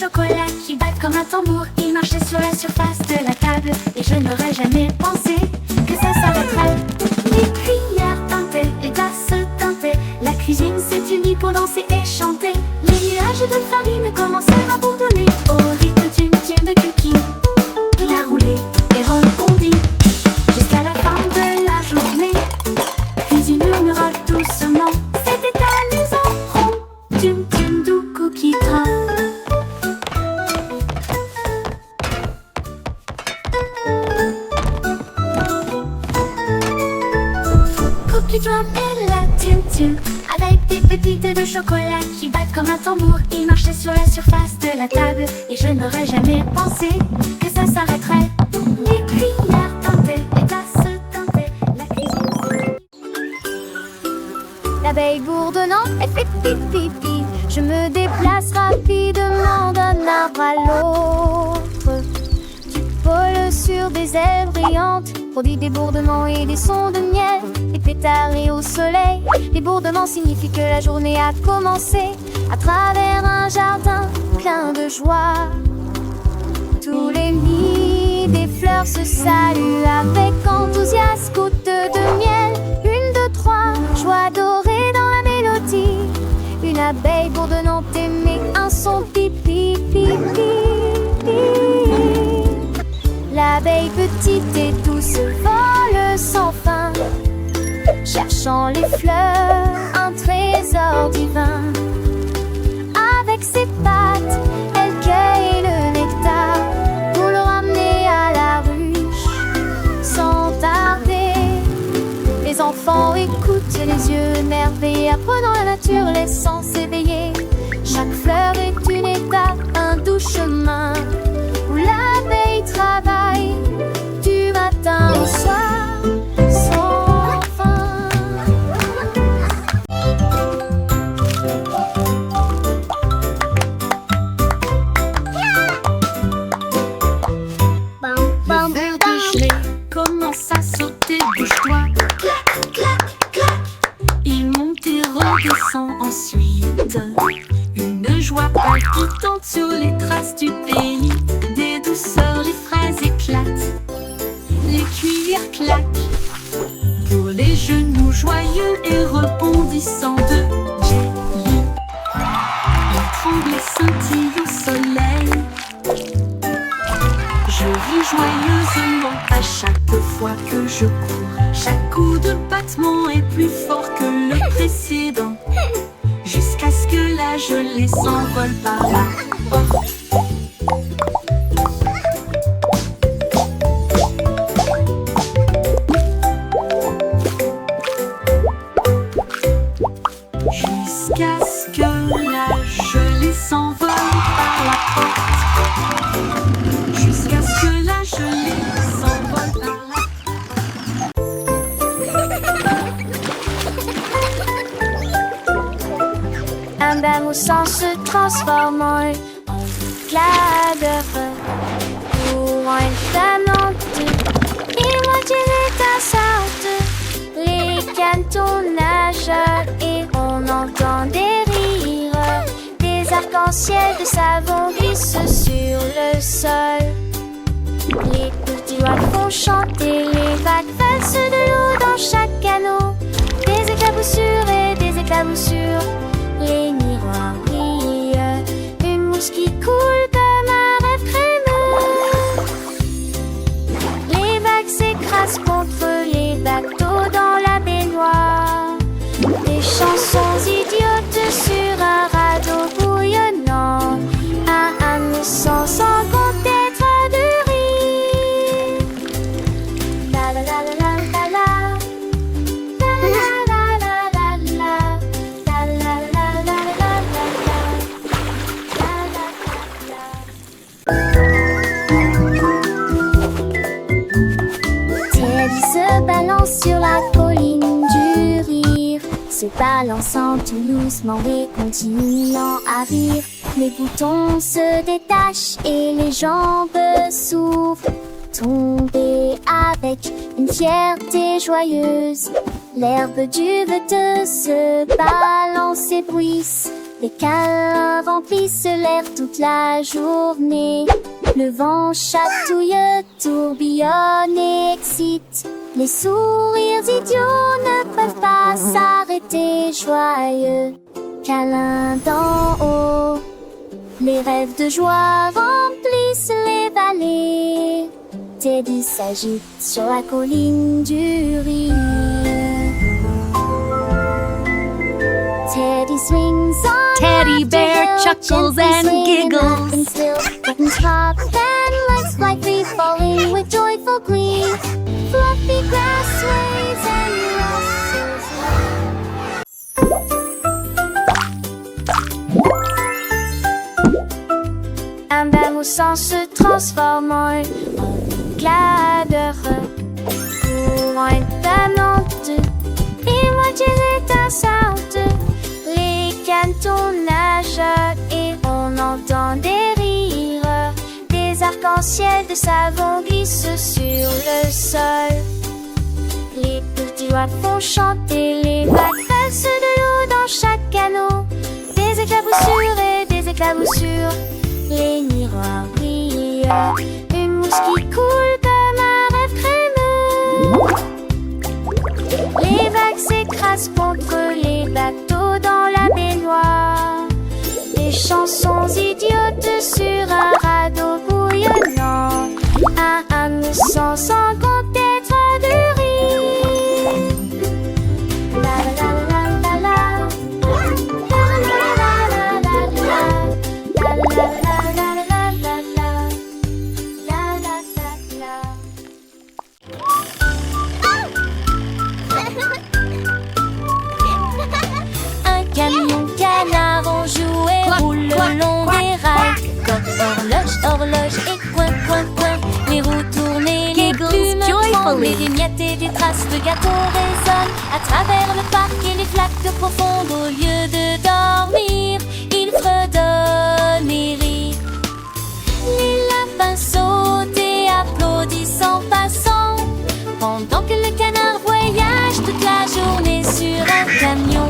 chocolat qui battent comme un tambour. Ils marchaient sur la surface de la table et je n'aurais jamais pensé que ça s'arrêterait. Les cuillères tintaient, les tasses tintaient, la cuisine s'est unie pour danser et chanter. Les nuages de farine commencèrent à bourdonner au rythme d'une tune de cookies. Il a roulé et rebondit jusqu'à la fin de la journée. Puis il murmura doucement, c'était amusant. Tum tum dou cookie train. Cookie drum et la tum tum, avec des pépites de chocolat qui battent comme un tambour. Ils marchaient sur la surface de la table et je n'aurais jamais pensé que ça s'arrêterait. Les cuillères tintaient, les tasses tintaient, la cuisine. L'abeille bourdonnant, elle fait pipi pipi. Je me déplace rapidement d'un arbre à l'autre. Du pôle sur des ailes brillantes, produit des bourdements et des sons de miel. Des pétards au soleil, les bourdements signifient que la journée a commencé. À travers un jardin plein de joie, tous les nids des fleurs se saluent avec enthousiasme. Gouttes de miel, une, deux, trois, joie dorée dans la mélodie. Une abeille bourdonnante émet un son pipi pipi. L'abeille petite et douce vole sans fin, cherchant les fleurs, un trésor divin. Avec ses pattes, elle cueille le nectar pour le ramener à la ruche sans tarder. Les enfants écoutent les yeux émerveillés, apprenant la nature, les sens éveillés. Chaque fleur est une étape, un doux chemin où l'abeille travaille du matin au soir sans fin. Le verre de gelée commence à sauter, bouge-toi. Clac, clac, clac. Il monte et redescend ensuite. Une joie palpitante sur les traces du pays. Des douceurs, les fraises éclatent. Les cuillères claquent. Pour les genoux joyeux et rebondissants de jelly. Il tremble et scintille au soleil. Je ris joyeusement à chaque fois que je cours. Chaque coup de battement est plus fort que le précédent, jusqu'à ce que la gelée s'envole par la porte. Jusqu'à ce que la gelée s'envole par la porte. Jusqu'à ce que la gelée s'envole par la porte. Un bain moussant se transforme en éclat de feu. Pour une flammante, et moitié étincelante. Les cantons nagent et on entend des rires. Des arcs-en-ciel de savon glissent sur le sol. Les petits doigts font chanter, les vagues versent de l'eau dans chaque canot. Des éclaboussures et des éclaboussures, les miroirs brillent. Une mousse qui coule comme un rêve crémeux. Les vagues s'écrasent contre les bateaux dans la baignoire. Des chansons idiotes sur un radeau bouillonnant. Un sang sans compter de rire. La la la la la la. La la la la la. La la la la la la. Teddy se balance sur la colline du rire, se balançant tout doucement et continuant à rire. Les boutons se détachent et les jambes s'ouvrent. Tomber avec une fierté joyeuse, l'herbe duveteuse se balance et bruisse. Les câlins remplissent l'air toute la journée. Le vent chatouille, tourbillonne et excite. Les sourires idiots ne peuvent pas s'arrêter, joyeux câlins d'en haut. Les rêves de joie remplissent les vallées. Teddy s'agite sur la colline du rire. Teddy swings on Teddy up bear the hill, chuckles gently and swinging giggles. up and still. Buttons pop and legs fly free, falling with joyful glee. Fluffy grass waves and rustles. Un bain moussant se transforme en éclat d'heureux. Courant étonnante et moitié étincelante. Les cantons nagent et on entend des rires. Des arcs-en-ciel de savon glissent sur le sol. Les petits doigts font chanter les vagues, versent de l'eau dans chaque canot. Des éclaboussures et des éclaboussures. Les miroirs brillent, une mousse qui coule comme un rêve crémeux. Les vagues s'écrasent contre les bateaux dans la baignoire. Des chansons idiotes sur un radeau bouillonnant. Un hameçon sans compte-être de rire. La la la la la la. La la la la la la. La la la. Un camion canard en jouet roule le long des rails. Comme horloge, horloge et coin, coin, coin. Les roues tournent et les plumes tremblent. Les vignettes et des traces de gâteaux résonnent à travers le parc et les flaques profondes. Au lieu de dormir, ils fredonnent et rient. Les lapins sautent et applaudissent en passant, pendant que le canard voyage toute la journée sur un camion.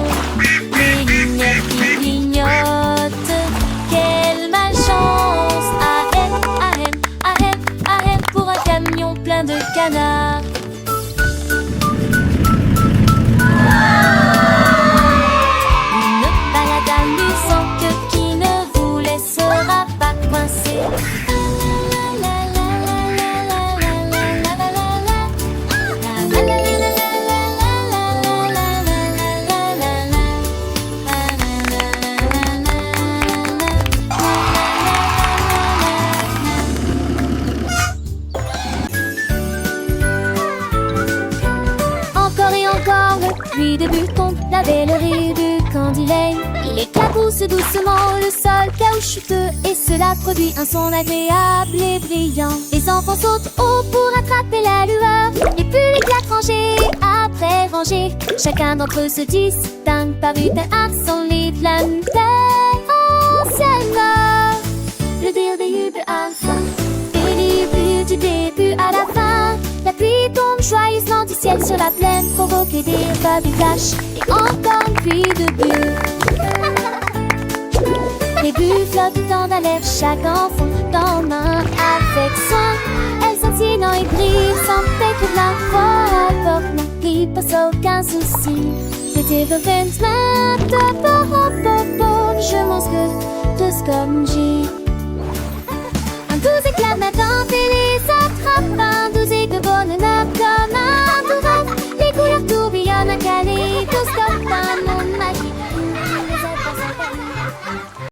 Les lumières qui clignotent, quelle malchance! Ahem, ahem, ahem, ahem, pour un camion plein de canards. Une balade amusante qui ne vous laissera pas coincé. Encore et encore, le pluie de bulles tombe, la belle rue du Candy Lane. Il éclabousse doucement le sol caoutchouteux et cela produit un son agréable et brillant. Les enfants sautent haut pour attraper la lueur et puis l'éclat rangé après rangé. Chacun d'entre eux se distingue par une accent les flammes anciennes. Le dire des hubes à fin et les hubes du début à la fin. La pluie tombe joyeusement du ciel sur la plaine, provoquer des vagues flash et encore une pluie de bulles. Les bulles flottent dans la lèvre, chaque enfant dans main avec soin. Elles s'entinent et brillent sans tête la voix porte, qui passe aucun souci. C'était le vent, je m'en que tout comme j'ai.